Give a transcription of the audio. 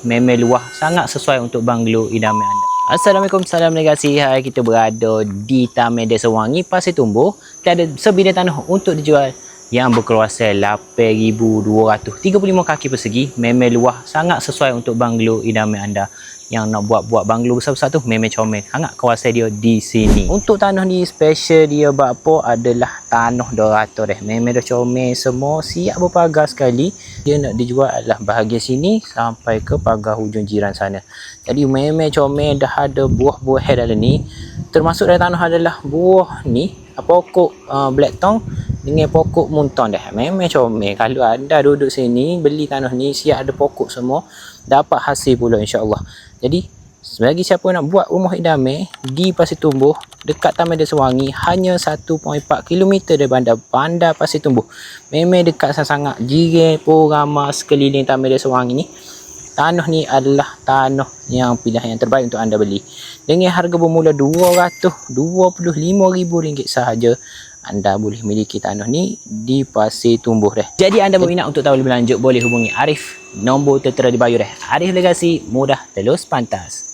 Memang luah sangat sesuai untuk banglo idaman anda. Assalamualaikum, salam negasi. Hai, kita berada di Taman Desa Wangi, Pasir Tumbuh. Kita ada sebidang tanah untuk dijual yang berkawasan 8,235 kaki persegi. Memang luah sangat sesuai untuk banglo idaman anda. Yang nak buat banglo besar-besar tu memang comel sangat kawasan dia di sini. Untuk tanah ni special dia apa adalah tanah 200 dah. Memang dah comel semua, siap berpagar sekali. Dia nak dijual adalah bahagian sini sampai ke pagar hujung jiran sana. Jadi memang comel, dah ada buah-buah dalam ni. Termasuk dalam tanah adalah buah ni, pokok black tongue dengan pokok munton dah. Memang comel. Kalau anda duduk sini beli tanah ni, siap ada pokok semua, dapat hasil pula insya-Allah. Jadi bagi siapa nak buat rumah idaman di Pasir Tumbuh dekat Taman Desa Wangi, hanya 1.4 km dari bandar Pasir Tumbuh. Memang dekat sangat, jiran pun ramai sekeliling Taman Desa Wangi ni. Tanah ni adalah tanah yang pilihan yang terbaik untuk anda beli. Dengan harga bermula RM225,000 sahaja, anda boleh miliki tanah ni di Pasir Tumbuh dah. Jadi anda berminat untuk tahu lebih lanjut, boleh hubungi Arif. Nombor tertera di bio dah. Arif Legasi, mudah, telus, pantas.